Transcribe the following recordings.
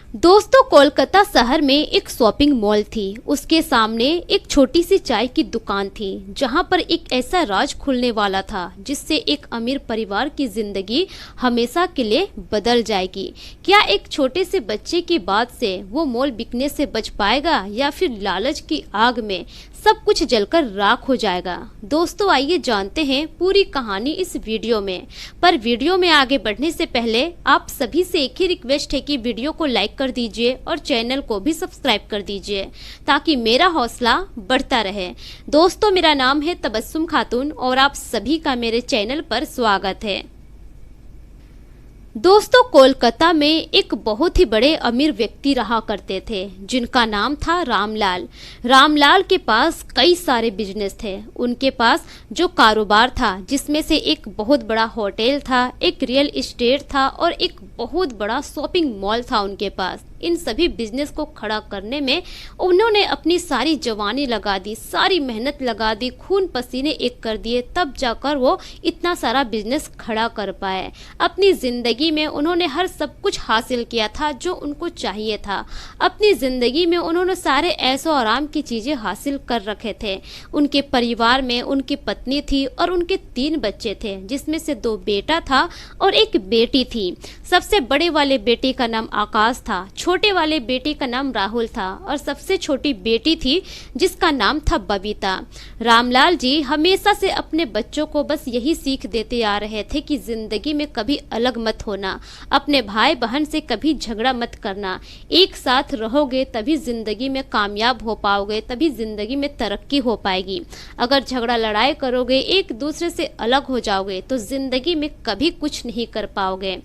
दोस्तों, कोलकाता शहर में एक शॉपिंग मॉल थी। उसके सामने एक छोटी सी चाय की दुकान थी, जहां पर एक ऐसा राज खुलने वाला था जिससे एक अमीर परिवार की जिंदगी हमेशा के लिए बदल जाएगी। क्या एक छोटे से बच्चे की बात से वो मॉल बिकने से बच पाएगा या फिर लालच की आग में सब कुछ जलकर राख हो जाएगा? दोस्तों, आइए जानते हैं पूरी कहानी इस वीडियो में। पर वीडियो में आगे बढ़ने से पहले आप सभी से एक ही रिक्वेस्ट है कि वीडियो को लाइक कर दीजिए और चैनल को भी सब्सक्राइब कर दीजिए ताकि मेरा हौसला बढ़ता रहे। दोस्तों, मेरा नाम है तबस्सुम खातून और आप सभी का मेरे चैनल पर स्वागत है। दोस्तों, कोलकाता में एक बहुत ही बड़े अमीर व्यक्ति रहा करते थे जिनका नाम था रामलाल। रामलाल के पास कई सारे बिजनेस थे। उनके पास जो कारोबार था जिसमें से एक बहुत बड़ा होटल था, एक रियल एस्टेट था और एक बहुत बड़ा शॉपिंग मॉल था उनके पास। इन सभी बिजनेस को खड़ा करने में उन्होंने अपनी सारी जवानी लगा दी, सारी मेहनत लगा दी, खून पसीने एक कर दिए, तब जाकर वो इतना सारा बिजनेस खड़ा कर पाए। अपनी ज़िंदगी में उन्होंने हर सब कुछ हासिल किया था जो उनको चाहिए था। अपनी ज़िंदगी में उन्होंने सारे ऐशो आराम की चीज़ें हासिल कर रखे थे। उनके परिवार में उनकी पत्नी थी और उनके 3 बच्चे थे, जिसमें से 2 बेटा था और एक बेटी थी। सबसे बड़े वाले बेटे का नाम आकाश था, छोटे वाले बेटे का नाम राहुल था और सबसे छोटी बेटी थी जिसका नाम था बबीता। रामलाल जी हमेशा से अपने बच्चों को बस यही सीख देते आ रहे थे कि जिंदगी में कभी अलग मत होना, अपने भाई बहन से कभी झगड़ा मत करना, एक साथ रहोगे तभी जिंदगी में कामयाब हो पाओगे, तभी जिंदगी में तरक्की हो पाएगी। अगर झगड़ा लड़ाई करोगे, एक दूसरे से अलग हो जाओगे तो जिंदगी में कभी कुछ नहीं कर पाओगे।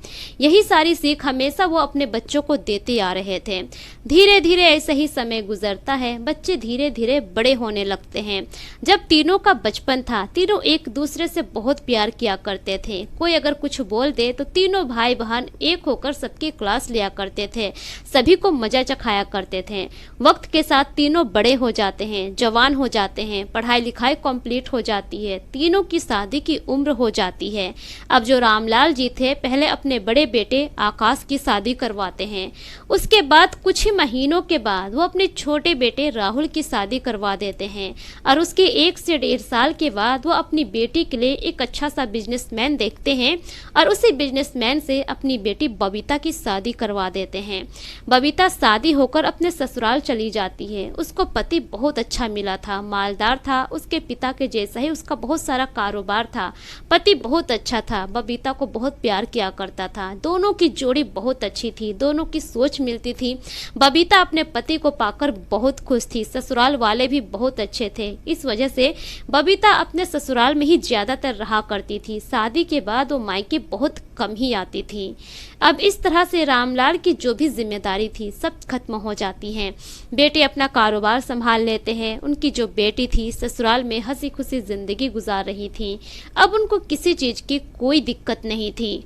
यही सारी सीख हमेशा वो अपने बच्चों को देते आ रहे थे। धीरे धीरे ऐसे ही समय गुजरता है, बच्चे धीरे धीरे बड़े होने लगते हैं। जब तीनों का बचपन था, तीनों एक दूसरे से बहुत प्यार किया करते थे। कोई अगर कुछ बोल दे तो तीनों भाई बहन एक होकर सबकी क्लास लिया करते थे, सभी को मजा चखाया करते थे। वक्त के साथ तीनों बड़े हो जाते हैं, जवान हो जाते हैं, पढ़ाई लिखाई कंप्लीट हो जाती है, तीनों की शादी की उम्र हो जाती है। अब जो रामलाल जी थे पहले अपने बड़े बेटे आकाश की शादी करवाते हैं। उसके बाद कुछ ही महीनों के बाद वो अपने छोटे बेटे राहुल की शादी करवा देते हैं और उसके 1 से 1.5 साल के बाद वो अपनी बेटी के लिए एक अच्छा सा बिजनेसमैन देखते हैं और उसी बिजनेसमैन से अपनी बेटी बबीता की शादी करवा देते हैं। बबीता शादी होकर अपने ससुराल चली जाती है। उसको पति बहुत अच्छा मिला था, मालदार था, उसके पिता के जैसा ही उसका बहुत सारा कारोबार था। पति बहुत अच्छा था, बबीता को बहुत प्यार किया करता था। दोनों की जोड़ी बहुत अच्छी थी, दोनों की सोच मिलती थी। बबीता अपने पति को पाकर बहुत खुश थी, ससुराल वाले भी बहुत अच्छे थे। इस वजह से बबीता अपने ससुराल में ही ज्यादातर रहा करती थी। शादी के बाद वो मायके बहुत कम ही आती थी। अब इस तरह से रामलाल की जो भी जिम्मेदारी थी सब खत्म हो जाती है। बेटे अपना कारोबार संभाल लेते हैं। उनकी जो बेटी थी ससुराल में हंसी खुशी जिंदगी गुजार रही थी। अब उनको किसी चीज की कोई दिक्कत नहीं थी।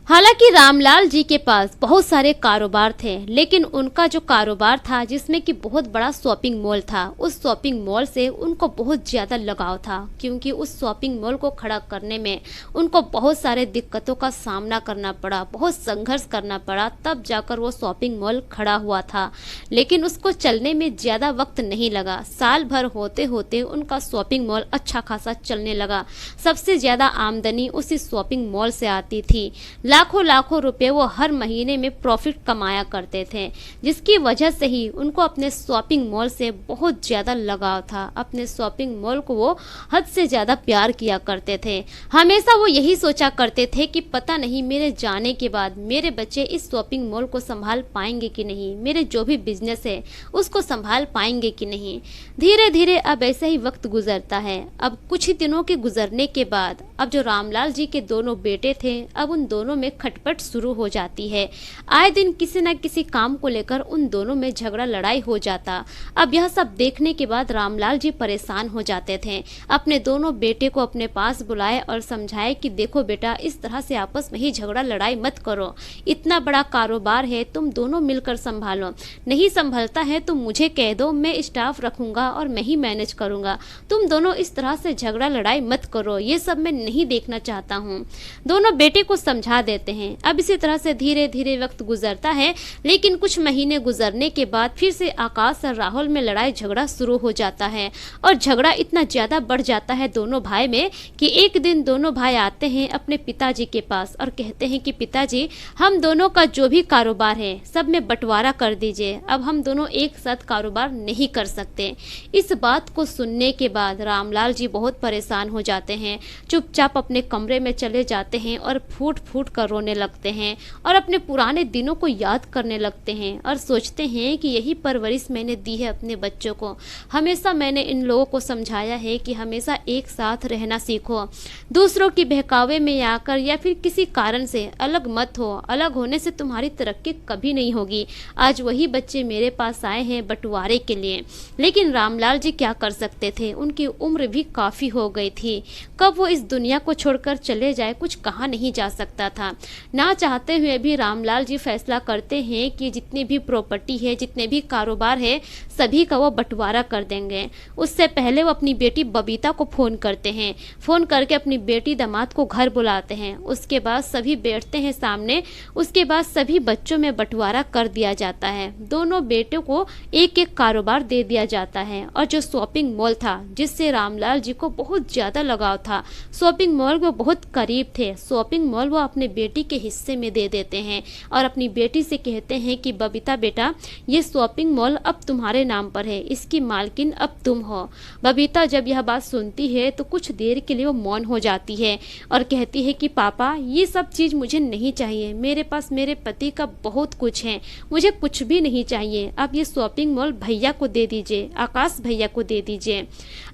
हालांकि रामलाल जी के पास बहुत सारे कारोबार थे, लेकिन उनका जो कारोबार था जिसमें कि बहुत बड़ा शॉपिंग मॉल था, उस शॉपिंग मॉल से उनको बहुत ज़्यादा लगाव था, क्योंकि उस शॉपिंग मॉल को खड़ा करने में उनको बहुत सारे दिक्कतों का सामना करना पड़ा, बहुत संघर्ष करना पड़ा, तब जाकर वो शॉपिंग मॉल खड़ा हुआ था। लेकिन उसको चलने में ज़्यादा वक्त नहीं लगा। साल भर होते होते उनका शॉपिंग मॉल अच्छा खासा चलने लगा। सबसे ज़्यादा आमदनी उसी शॉपिंग मॉल से आती थी। लाखों लाखों रुपए वो हर महीने में प्रॉफिट कमाया करते थे, जिसकी वजह से ही उनको अपने शॉपिंग मॉल से बहुत ज़्यादा लगाव था। अपने शॉपिंग मॉल को वो हद से ज़्यादा प्यार किया करते थे। हमेशा वो यही सोचा करते थे कि पता नहीं मेरे जाने के बाद मेरे बच्चे इस शॉपिंग मॉल को संभाल पाएंगे कि नहीं, मेरे जो भी बिजनेस है उसको संभाल पाएंगे कि नहीं। धीरे धीरे अब ऐसे ही वक्त गुजरता है। अब कुछ ही दिनों के गुजरने के बाद अब जो रामलाल जी के दोनों बेटे थे, अब उन दोनों में खटपट शुरू हो जाती है। आए दिन किसी न किसी काम को लेकर उन दोनों में झगड़ा लड़ाई हो जाता। अब यह सब देखने के बाद रामलाल जी परेशान हो जाते थे। अपने दोनों बेटे को अपने पास बुलाए और समझाए कि देखो बेटा, इस तरह से आपस में ही झगड़ा लड़ाई मत करो, इतना बड़ा कारोबार है, तुम दोनों मिलकर संभालो। नहीं संभलता है तो मुझे कह दो, मैं स्टाफ रखूंगा और मैं ही मैनेज करूंगा। तुम दोनों इस तरह से झगड़ा लड़ाई मत करो, ये सब मैं नहीं देखना चाहता हूँ। दोनों बेटे को समझा देते हैं। अब इसी तरह से धीरे धीरे वक्त गुजरता है, लेकिन कुछ महीने गुजरने के बाद फिर से आकाश और राहुल में लड़ाई झगड़ा शुरू हो जाता है और झगड़ा इतना ज़्यादा बढ़ जाता है दोनों भाई में कि एक दिन दोनों भाई आते हैं अपने पिताजी के पास और कहते हैं कि पिताजी, हम दोनों का जो भी कारोबार है सब में बंटवारा कर दीजिए, अब हम दोनों एक साथ कारोबार नहीं कर सकते। इस बात को सुनने के बाद रामलाल जी बहुत परेशान हो जाते हैं, चुपचाप अपने कमरे में चले जाते हैं और फूट फूट कर रोने लगते हैं और अपने पुराने दिनों को याद करने लगते हैं और सोचते हैं कि यही परवरिश मैंने दी है अपने बच्चों को। हमेशा मैंने इन लोगों को समझाया है कि हमेशा एक साथ रहना सीखो, दूसरों की बहकावे में आकर या फिर किसी कारण से अलग मत हो, अलग होने से तुम्हारी तरक्की कभी नहीं होगी। आज वही बच्चे मेरे पास आए हैं बंटवारे के लिए, लेकिन रामलाल जी क्या कर सकते थे, उनकी उम्र भी काफ़ी हो गई थी। कब वो इस दुनिया को छोड़कर चले जाए कुछ कहा नहीं जा सकता था। ना चाहते हुए भी रामलाल जी फैसला करते हैं कि जितनी भी प्रॉपर्टी है, जितने भी कारोबार है, सभी का वो बंटवारा कर देंगे। उससे पहले वो अपनी बेटी बबीता को फ़ोन करते हैं, फ़ोन करके अपनी बेटी दामाद को घर बुलाते हैं। उसके बाद सभी बैठते हैं सामने, उसके बाद सभी बच्चों में बंटवारा कर दिया जाता है। दोनों बेटों को एक एक कारोबार दे दिया जाता है और जो शॉपिंग मॉल था जिससे रामलाल जी को बहुत ज़्यादा लगाव था, शॉपिंग मॉल वो बहुत करीब थे, शॉपिंग मॉल वो अपने बेटी के हिस्से में दे देते हैं और अपनी बेटी से कहते हैं कि बबीता बेटा, ये शॉपिंग मॉल अब तुम्हारे नाम पर है, इसकी मालकिन अब तुम हो। बबीता जब यह बात सुनती है तो कुछ देर के लिए वो मौन हो जाती है और कहती है कि पापा, ये सब चीज़ मुझे नहीं चाहिए, मेरे पास मेरे पति का बहुत कुछ है, मुझे कुछ भी नहीं चाहिए। अब ये शॉपिंग मॉल भैया को दे दीजिए, आकाश भैया को दे दीजिए।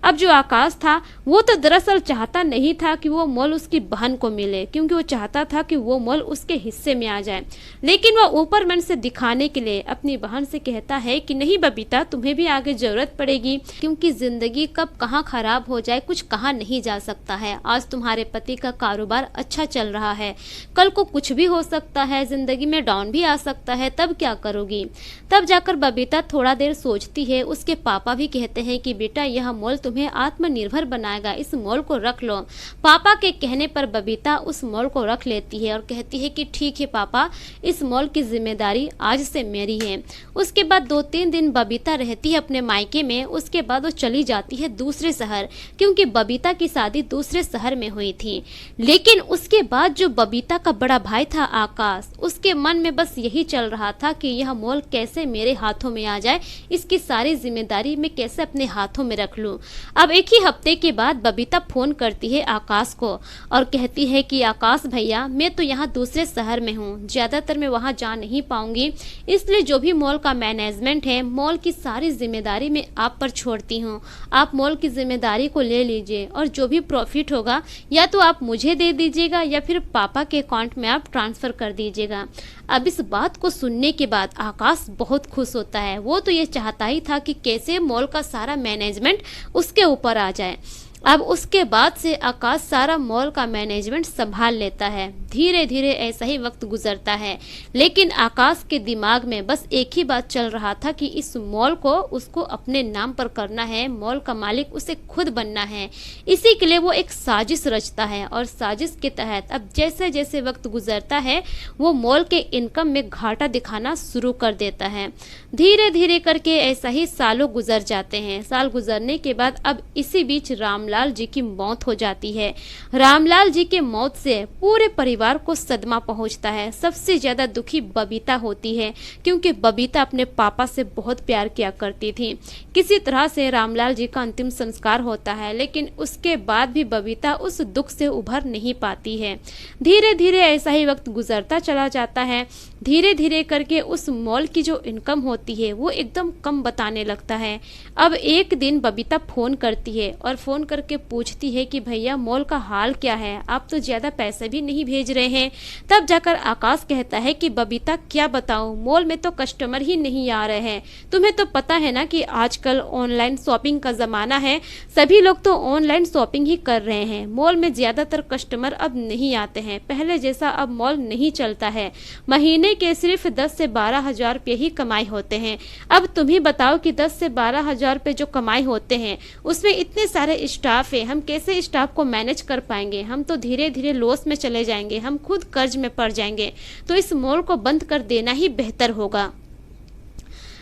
अब जो आकाश था वो तो दरअसल चाहता नहीं था कि वो मॉल उसकी बहन को मिले, क्योंकि वो चाहता था कि वो मॉल उसके हिस्से में आ जाए, लेकिन वो ऊपर मन से दिखाने के लिए अपनी बहन से कहता है कि नहीं बबीता, तुम्हें भी आगे जरूरत पड़ेगी, क्योंकि जिंदगी कब कहाँ खराब हो जाए कुछ कहा नहीं जा सकता है। आज तुम्हारे पति का कारोबार अच्छा चल रहा है, कल को कुछ भी हो सकता है, जिंदगी में डाउन भी आ सकता है, तब क्या करोगी। तब जाकर बबीता थोड़ा देर सोचती है। उसके पापा भी कहते हैं कि बेटा, यह मॉल तुम्हें आत्मनिर्भर बनाएगा, इस मॉल को रख लो। पापा के कहने पर बबीता उस मॉल को रख लेती है और कहती है कि ठीक है पापा, इस मॉल की जिम्मेदारी आज से मेरी है। उसके बाद 2-3 दिन बबीता रहती है अपने मायके में। उसके बाद वो चली जाती है दूसरे शहर, क्योंकि बबीता की शादी दूसरे शहर में हुई थी। लेकिन उसके बाद जो बबीता का बड़ा भाई था आकाश, उसके मन में बस यही चल रहा था कि यह मॉल कैसे मेरे हाथों में आ जाए, इसकी सारी जिम्मेदारी मैं कैसे अपने हाथों में रख लूं। अब एक ही हफ्ते के बाद बबीता फोन करती है आकाश को और कहती है कि आकाश भैया, मैं तो यहाँ दूसरे शहर में हूँ, ज़्यादातर मैं वहाँ जा नहीं पाऊंगी, इसलिए जो भी मॉल का मैनेजमेंट है, मॉल की सारी जिम्मेदारी मैं आप पर छोड़ती हूँ। आप मॉल की जिम्मेदारी को ले लीजिए और जो भी प्रॉफिट होगा या तो आप मुझे दे दीजिएगा या फिर पापा के अकाउंट में आप ट्रांसफ़र कर दीजिएगा। अब इस बात को सुनने के बाद आकाश बहुत खुश होता है। वो तो ये चाहता ही था कि कैसे मॉल का सारा मैनेजमेंट उसके ऊपर आ जाए। अब उसके बाद से आकाश सारा मॉल का मैनेजमेंट संभाल लेता है। धीरे धीरे ऐसा ही वक्त गुजरता है, लेकिन आकाश के दिमाग में बस एक ही बात चल रहा था कि इस मॉल को उसको अपने नाम पर करना है, मॉल का मालिक उसे खुद बनना है। इसी के लिए वो एक साजिश रचता है और साजिश के तहत अब जैसे जैसे वक्त गुजरता है वो मॉल के इनकम में घाटा दिखाना शुरू कर देता है। धीरे धीरे करके ऐसा ही सालों गुजर जाते हैं। साल गुजरने के बाद अब इसी बीच रामलाल जी की मौत हो जाती है। रामलाल जी के मौत से पूरे परिवार को सदमा पहुंचता है। सबसे ज्यादा दुखी बबीता होती है, क्योंकि बबीता अपने पापा से बहुत प्यार किया करती थी। किसी तरह से रामलाल जी का अंतिम संस्कार होता है, लेकिन उसके बाद भी बबीता उस दुख से उभर नहीं पाती है। धीरे धीरे ऐसा ही वक्त गुजरता चला जाता है। धीरे धीरे करके उस मॉल की जो इनकम होती है वो एकदम कम बताने लगता है। अब एक दिन बबीता फ़ोन करती है और फ़ोन करके पूछती है कि भैया मॉल का हाल क्या है, आप तो ज़्यादा पैसे भी नहीं भेज रहे हैं। तब जाकर आकाश कहता है कि बबीता क्या बताऊँ, मॉल में तो कस्टमर ही नहीं आ रहे हैं, तुम्हें तो पता है ना कि आजकल आजकल ऑनलाइन शॉपिंग का ज़माना है, सभी लोग तो ऑनलाइन शॉपिंग ही कर रहे हैं। मॉल में ज़्यादातर कस्टमर अब नहीं आते हैं, पहले जैसा अब मॉल नहीं चलता है। महीने के सिर्फ 10 से 12 हज़ार रुपये ही कमाई होते हैं। अब तुम ही बताओ कि 10 से 12 हज़ार रुपये जो कमाई होते हैं उसमें इतने सारे स्टाफ है, हम कैसे स्टाफ को मैनेज कर पाएंगे? हम तो धीरे धीरे लॉस में चले जाएंगे, हम खुद कर्ज में पड़ जाएंगे। तो इस मॉल को बंद कर देना ही बेहतर होगा।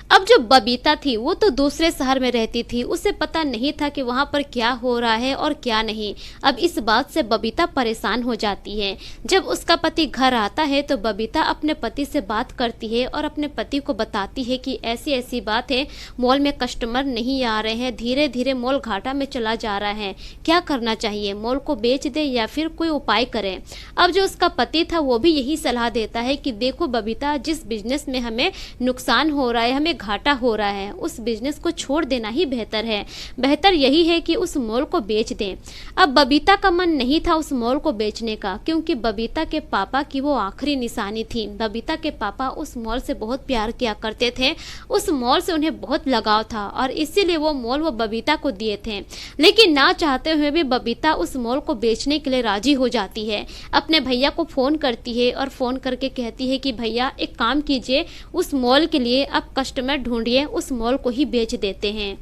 अब जो बबीता थी वो तो दूसरे शहर में रहती थी, उसे पता नहीं था कि वहाँ पर क्या हो रहा है और क्या नहीं। अब इस बात से बबीता परेशान हो जाती है। जब उसका पति घर आता है तो बबीता अपने पति से बात करती है और अपने पति को बताती है कि ऐसी ऐसी बात है, मॉल में कस्टमर नहीं आ रहे हैं, धीरे धीरे मॉल घाटा में चला जा रहा है, क्या करना चाहिए? मॉल को बेच दे या फिर कोई उपाय करें। अब जो उसका पति था वो भी यही सलाह देता है कि देखो बबीता, जिस बिजनेस में हमें नुकसान हो रहा है, हमें घाटा हो रहा है, उस बिजनेस को छोड़ देना ही बेहतर है। बेहतर यही है कि उस मॉल को बेच दें। अब बबीता का मन नहीं था उस मॉल को बेचने का, क्योंकि बबीता के पापा की वो आखिरी निशानी थी। बबीता के पापा उस मॉल से बहुत प्यार किया करते थे, उस मॉल से उन्हें बहुत लगाव था और इसीलिए वो मॉल वो बबीता को दिए थे। लेकिन ना चाहते हुए भी बबीता उस मॉल को बेचने के लिए राजी हो जाती है। अपने भैया को फ़ोन करती है और फ़ोन करके कहती है कि भैया एक काम कीजिए, उस मॉल के लिए आप कस्टमर ढूंढिए, उस मॉल को ही बेच देते हैं।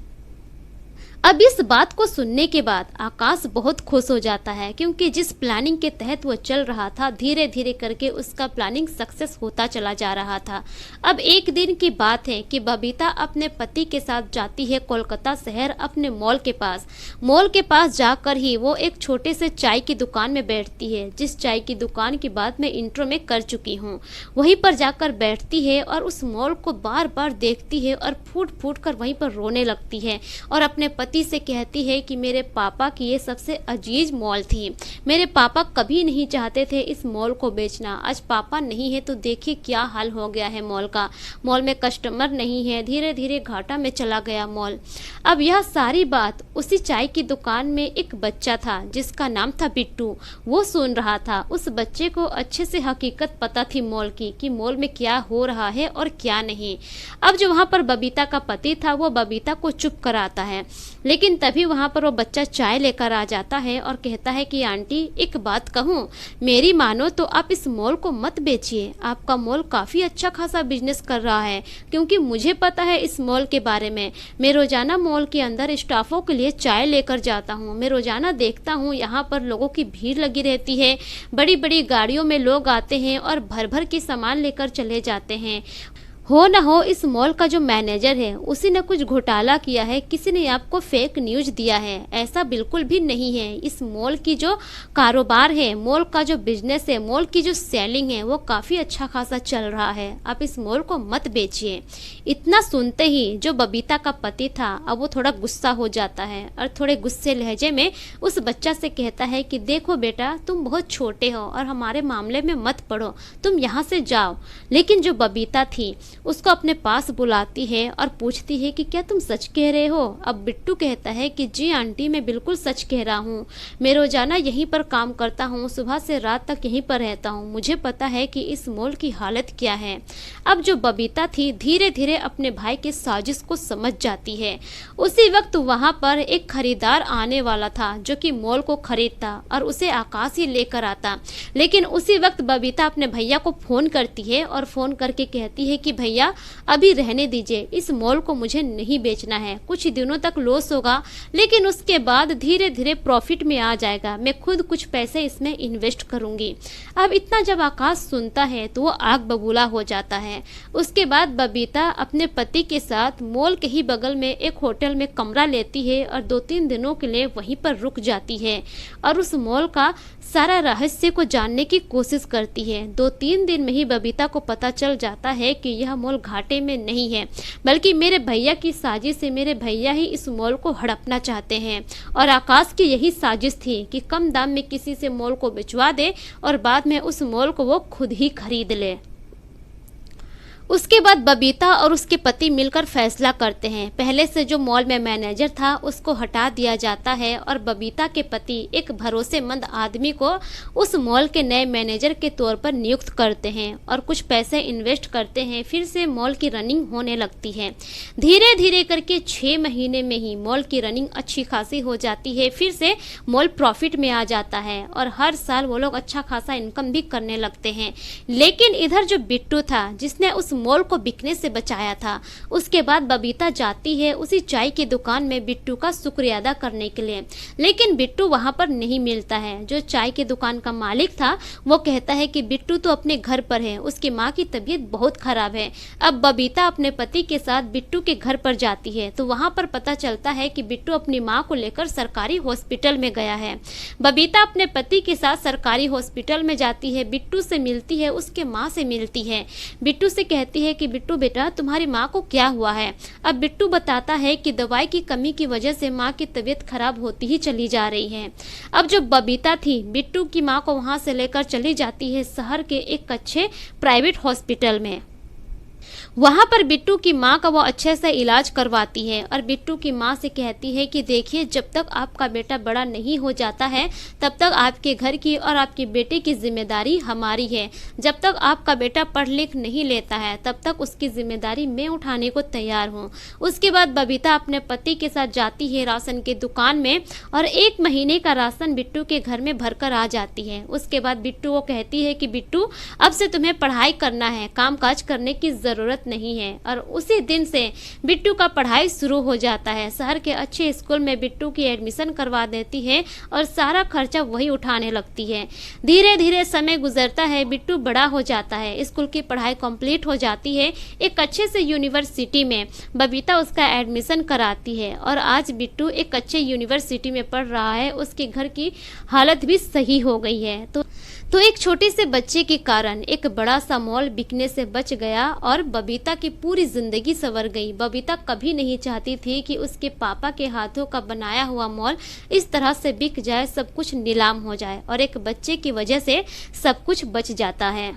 अब इस बात को सुनने के बाद आकाश बहुत खुश हो जाता है, क्योंकि जिस प्लानिंग के तहत वो चल रहा था धीरे धीरे करके उसका प्लानिंग सक्सेस होता चला जा रहा था। अब एक दिन की बात है कि बबीता अपने पति के साथ जाती है कोलकाता शहर अपने मॉल के पास। मॉल के पास जाकर ही वो एक छोटे से चाय की दुकान में बैठती है, जिस चाय की दुकान की बात मैं इंट्रो में कर चुकी हूँ। वहीं पर जाकर बैठती है और उस मॉल को बार बार देखती है और फूट फूट कर वहीं पर रोने लगती है और अपने पति से कहती है कि मेरे पापा की ये सबसे अजीज मॉल थी, मेरे पापा कभी नहीं चाहते थे इस मॉल को बेचना, आज पापा नहीं है तो देखिए क्या हाल हो गया है मॉल का, मॉल में कस्टमर नहीं है, धीरे धीरे घाटा में चला गया मॉल। अब यह सारी बात उसी चाय की दुकान में एक बच्चा था जिसका नाम था बिट्टू, वो सुन रहा था। उस बच्चे को अच्छे से हकीकत पता थी मॉल की, कि मॉल में क्या हो रहा है और क्या नहीं। अब जो वहाँ पर बबीता का पति था वो बबीता को चुप कराता है, लेकिन तभी वहाँ पर वो बच्चा चाय लेकर आ जाता है और कहता है कि आंटी एक बात कहूँ, मेरी मानो तो आप इस मॉल को मत बेचिए, आपका मॉल काफ़ी अच्छा खासा बिजनेस कर रहा है, क्योंकि मुझे पता है इस मॉल के बारे में। मैं रोज़ाना मॉल के अंदर स्टाफों के लिए चाय लेकर जाता हूँ, मैं रोज़ाना देखता हूँ यहाँ पर लोगों की भीड़ लगी रहती है, बड़ी बड़ी गाड़ियों में लोग आते हैं और भर भर के सामान लेकर चले जाते हैं। हो ना हो इस मॉल का जो मैनेजर है उसी ने कुछ घोटाला किया है, किसी ने आपको फेक न्यूज दिया है, ऐसा बिल्कुल भी नहीं है। इस मॉल की जो कारोबार है, मॉल का जो बिजनेस है, मॉल की जो सेलिंग है वो काफ़ी अच्छा खासा चल रहा है, आप इस मॉल को मत बेचिए। इतना सुनते ही जो बबीता का पति था अब वो थोड़ा गुस्सा हो जाता है और थोड़े गुस्से लहजे में उस बच्चा से कहता है कि देखो बेटा, तुम बहुत छोटे हो और हमारे मामले में मत पड़ो, तुम यहाँ से जाओ। लेकिन जो बबीता थी उसको अपने पास बुलाती है और पूछती है कि क्या तुम सच कह रहे हो? अब बिट्टू कहता है कि जी आंटी, मैं बिल्कुल सच कह रहा हूँ, मैं रोजाना यहीं पर काम करता हूँ, सुबह से रात तक यहीं पर रहता हूँ, मुझे पता है कि इस मॉल की हालत क्या है। अब जो बबीता थी धीरे धीरे अपने भाई के साजिश को समझ जाती है। उसी वक्त वहाँ पर एक खरीदार आने वाला था जो कि मॉल को खरीदता और उसे आकाश ही लेकर आता। लेकिन उसी वक्त बबीता अपने भैया को फ़ोन करती है और फ़ोन करके कहती है कि भैया अभी रहने दीजिए, इस मॉल को मुझे नहीं बेचना है, कुछ दिनों तक लॉस होगा लेकिन उसके बाद धीरे धीरे प्रॉफिट में आ जाएगा, मैं खुद कुछ पैसे इसमें इन्वेस्ट करूंगी। अब इतना जब आकाश सुनता है तो वो आग बबूला हो जाता है। उसके बाद बबीता अपने पति के साथ मॉल के ही बगल में एक होटल में कमरा लेती है और 2-3 दिनों के लिए वहीं पर रुक जाती है और उस मॉल का सारा रहस्य को जानने की कोशिश करती है। 2-3 दिन में ही बबीता को पता चल जाता है कि यह मॉल घाटे में नहीं है, बल्कि मेरे भैया की साजिश से मेरे भैया ही इस मॉल को हड़पना चाहते हैं और आकाश की यही साजिश थी कि कम दाम में किसी से मॉल को बिचवा दे और बाद में उस मॉल को वो खुद ही खरीद ले। उसके बाद बबीता और उसके पति मिलकर फैसला करते हैं। पहले से जो मॉल में मैनेजर था उसको हटा दिया जाता है और बबीता के पति एक भरोसेमंद आदमी को उस मॉल के नए मैनेजर के तौर पर नियुक्त करते हैं और कुछ पैसे इन्वेस्ट करते हैं। फिर से मॉल की रनिंग होने लगती है। धीरे धीरे करके 6 महीने में ही मॉल की रनिंग अच्छी खासी हो जाती है। फिर से मॉल प्रॉफिट में आ जाता है और हर साल वो लोग अच्छा खासा इनकम भी करने लगते हैं। लेकिन इधर जो बिट्टू था जिसने उस मॉल को बिकने से बचाया था, उसके बाद बबीता जाती है उसी चाय की दुकान में बिट्टू का शुक्रिया अदा करने के लिए। लेकिन बिट्टू वहां पर नहीं मिलता है। जो चाय की दुकान का मालिक था वो कहता है कि बिट्टू तो अपने घर पर है, उसकी माँ की तबीयत बहुत खराब है। अब बबीता अपने पति के साथ बिट्टू के घर पर जाती है तो वहां पर पता चलता है कि बिट्टू अपनी माँ को लेकर सरकारी हॉस्पिटल में गया है। बबीता अपने पति के साथ सरकारी हॉस्पिटल में जाती है, बिट्टू से मिलती है, उसके माँ से मिलती है। बिट्टू से कहती है कि बिट्टू बेटा तुम्हारी माँ को क्या हुआ है। अब बिट्टू बताता है कि दवाई की कमी की वजह से माँ की तबीयत खराब होती ही चली जा रही है। अब जो बबीता थी बिट्टू की माँ को वहां से लेकर चली जाती है शहर के एक अच्छे प्राइवेट हॉस्पिटल में। वहां पर बिट्टू की माँ का वो अच्छे से इलाज करवाती है और बिट्टू की माँ से कहती है कि देखिए जब तक आपका बेटा बड़ा नहीं हो जाता है तब तक आपके घर की और आपके बेटे की जिम्मेदारी हमारी है। जब तक आपका बेटा पढ़ लिख नहीं लेता है तब तक उसकी जिम्मेदारी मैं उठाने को तैयार हूँ। उसके बाद बबीता अपने पति के साथ जाती है राशन की दुकान में और 1 महीने का राशन बिट्टू के घर में भरकर आ जाती है। उसके बाद बिट्टू को कहती है कि बिट्टू अब से तुम्हें पढ़ाई करना है, काम काज करने की जरूरत नहीं है। और उसी दिन से बिट्टू का पढ़ाई शुरू हो जाता है। शहर के अच्छे स्कूल में बिट्टू की एडमिशन करवा देती है और सारा खर्चा वही उठाने लगती है। धीरे धीरे समय गुजरता है, बिट्टू बड़ा हो जाता है, स्कूल की पढ़ाई कंप्लीट हो जाती है। एक अच्छे से यूनिवर्सिटी में बबीता उसका एडमिशन कराती है और आज बिट्टू एक अच्छे यूनिवर्सिटी में पढ़ रहा है। उसके घर की हालत भी सही हो गई है। तो एक छोटे से बच्चे के कारण एक बड़ा सा मॉल बिकने से बच गया और बबीता की पूरी जिंदगी संवर गई। बबीता कभी नहीं चाहती थी कि उसके पापा के हाथों का बनाया हुआ मॉल इस तरह से बिक जाए, सब कुछ नीलाम हो जाए और एक बच्चे की वजह से सब कुछ बच जाता है।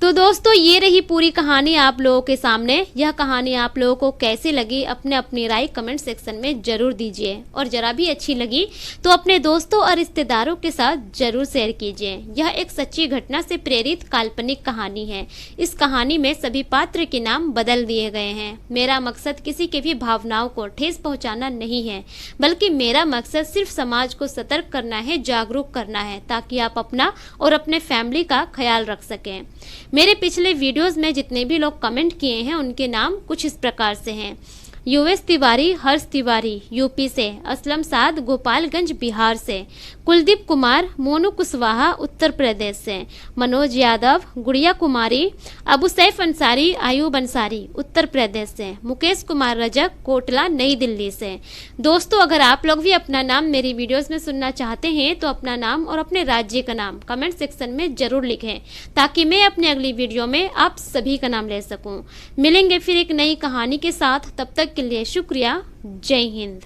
तो दोस्तों ये रही पूरी कहानी आप लोगों के सामने। यह कहानी आप लोगों को कैसी लगी अपनी राय कमेंट सेक्शन में जरूर दीजिए और जरा भी अच्छी लगी तो अपने दोस्तों और रिश्तेदारों के साथ जरूर शेयर कीजिए। यह एक सच्ची घटना से प्रेरित काल्पनिक कहानी है। इस कहानी में सभी पात्र के नाम बदल दिए गए हैं। मेरा मकसद किसी के भी भावनाओं को ठेस पहुंचाना नहीं है, बल्कि मेरा मकसद सिर्फ समाज को सतर्क करना है, जागरूक करना है, ताकि आप अपना और अपने फैमिली का ख्याल रख सकें। मेरे पिछले वीडियोस में जितने भी लोग कमेंट किए हैं उनके नाम कुछ इस प्रकार से हैं। यूएस तिवारी, हर्ष तिवारी यूपी से, असलम साद गोपालगंज बिहार से, कुलदीप कुमार मोनू कुशवाहा उत्तर प्रदेश से, मनोज यादव, गुड़िया कुमारी, अबू सैफ अंसारी आयूब अंसारी उत्तर प्रदेश से, मुकेश कुमार रजक कोटला नई दिल्ली से। दोस्तों अगर आप लोग भी अपना नाम मेरी वीडियोस में सुनना चाहते हैं तो अपना नाम और अपने राज्य का नाम कमेंट सेक्शन में जरूर लिखें ताकि मैं अपने अगली वीडियो में आप सभी का नाम ले सकूं। मिलेंगे फिर एक नई कहानी के साथ, तब तक के लिए शुक्रिया। जय हिंद।